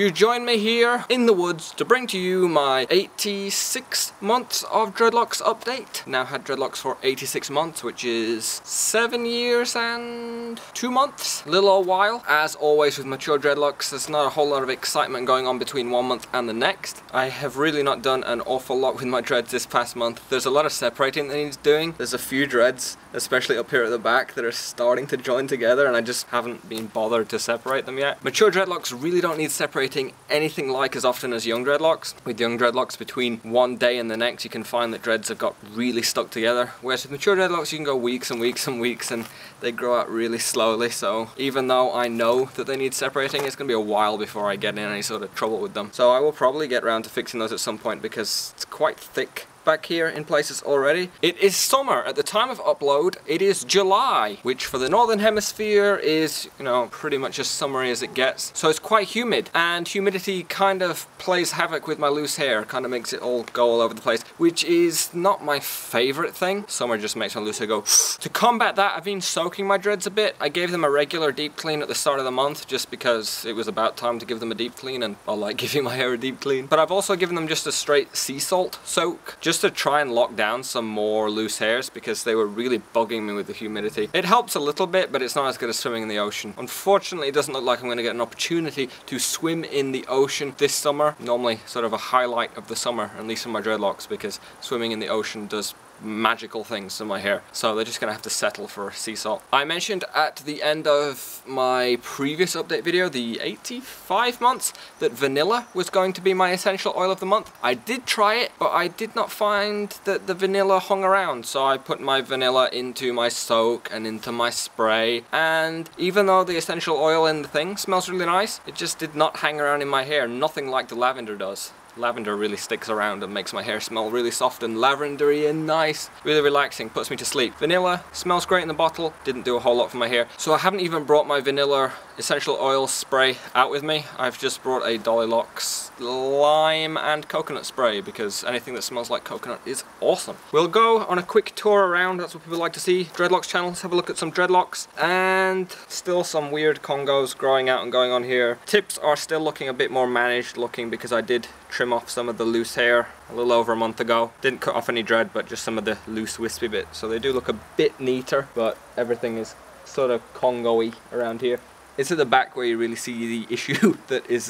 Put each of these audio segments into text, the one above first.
you join me here in the woods to bring to you my 86 months of dreadlocks update. Now had dreadlocks for 86 months, which is 7 years and 2 months. A little old while. As always with mature dreadlocks, there's not a whole lot of excitement going on between 1 month and the next. I have really not done an awful lot with my dreads this past month. There's a lot of separating that needs doing. There's a few dreads, especially up here at the back, that are starting to join together, and I just haven't been bothered to separate them yet. Mature dreadlocks really don't need separating anything like as often as young dreadlocks. With young dreadlocks, between one day and the next, you can find that dreads have got really stuck together. Whereas with mature dreadlocks, you can go weeks and weeks and weeks, and they grow out really slowly. So even though I know that they need separating, it's going to be a while before I get in any sort of trouble with them. So I will probably get around to fixing those at some point, because it's quite thick back here in places already. It is summer. At the time of upload, it is July, which for the northern hemisphere is, you know, pretty much as summery as it gets. So it's quite humid, and humidity kind of plays havoc with my loose hair, kind of makes it all go all over the place, which is not my favorite thing. Summer just makes my loose hair go. To combat that, I've been soaking my dreads a bit. I gave them a regular deep clean at the start of the month just because it was about time to give them a deep clean, and I like giving my hair a deep clean. But I've also given them just a straight sea salt soak, just to try and lock down some more loose hairs, because they were really bugging me with the humidity. It helps a little bit, but it's not as good as swimming in the ocean. Unfortunately, it doesn't look like I'm going to get an opportunity to swim in the ocean this summer. Normally sort of a highlight of the summer, at least for my dreadlocks, because swimming in the ocean does magical things to my hair. So they're just gonna have to settle for sea salt. I mentioned at the end of my previous update video, the 85 months, that vanilla was going to be my essential oil of the month. I did try it, but I did not find that the vanilla hung around. So I put my vanilla into my soak and into my spray, and even though the essential oil in the thing smells really nice, it just did not hang around in my hair, nothing like the lavender does. Lavender really sticks around and makes my hair smell really soft and lavendery and nice. Really relaxing, puts me to sleep. Vanilla smells great in the bottle, didn't do a whole lot for my hair. So I haven't even brought my vanilla essential oil spray out with me. I've just brought a Dreadlocks lime and coconut spray, because anything that smells like coconut is awesome. We'll go on a quick tour around, that's what people like to see. Dreadlocks channel, let's have a look at some dreadlocks. And still some weird congos growing out and going on here. Tips are still looking a bit more managed looking, because I did trim off some of the loose hair a little over a month ago. Didn't cut off any dread, but just some of the loose wispy bits. So they do look a bit neater, but everything is sort of Congo-y around here. It's at the back where you really see the issue that is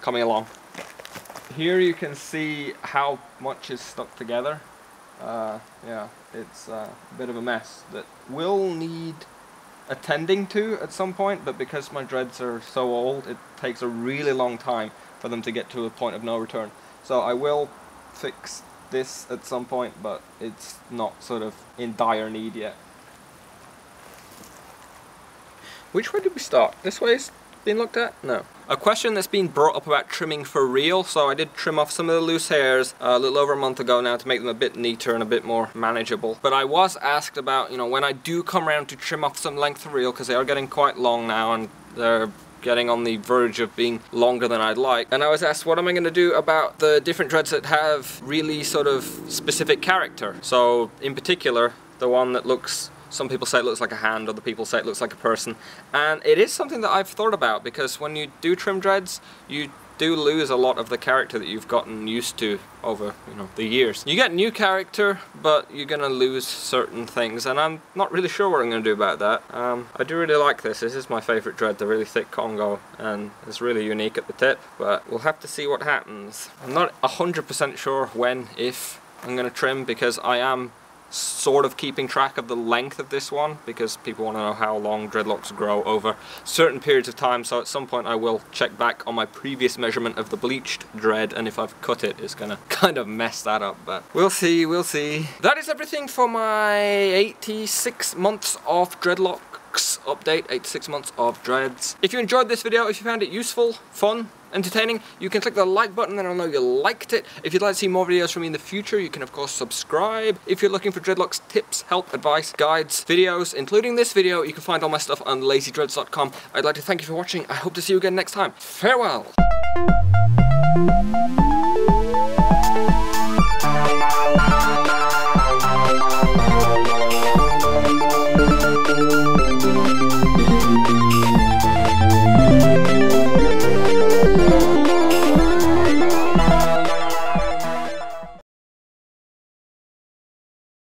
coming along. Here you can see how much is stuck together. Yeah, it's a bit of a mess that will need attending to at some point, but because my dreads are so old, it takes a really long time for them to get to a point of no return. So I will fix this at some point, but it's not sort of in dire need yet. Which way did we start? This way's been looked at? No. A question that's been brought up about trimming for real, so I did trim off some of the loose hairs a little over a month ago now to make them a bit neater and a bit more manageable. But I was asked about, you know, when I do come around to trim off some length for real, because they are getting quite long now and they're getting on the verge of being longer than I'd like. And I was asked, what am I going to do about the different dreads that have really sort of specific character? So in particular, the one that looks, some people say it looks like a hand, other people say it looks like a person. And it is something that I've thought about, because when you do trim dreads, you do lose a lot of the character that you've gotten used to over, you know, the years. You get new character, but you're gonna lose certain things, and I'm not really sure what I'm gonna do about that. I do really like this. This is my favorite dread, the really thick Congo, and it's really unique at the tip, but we'll have to see what happens. I'm not 100% sure when, if I'm gonna trim, because I am sort of keeping track of the length of this one, because people want to know how long dreadlocks grow over certain periods of time. So at some point I will check back on my previous measurement of the bleached dread, and if I've cut it, it's gonna kind of mess that up, but we'll see, we'll see. That is everything for my 86 months of dreadlocks update, 86 months of dreads. If you enjoyed this video, if you found it useful, fun, entertaining, you can click the like button and I'll know you liked it. If you'd like to see more videos from me in the future, you can of course subscribe. If you're looking for dreadlocks tips, help, advice, guides, videos, including this video, you can find all my stuff on lazydreads.com. I'd like to thank you for watching. I hope to see you again next time. Farewell!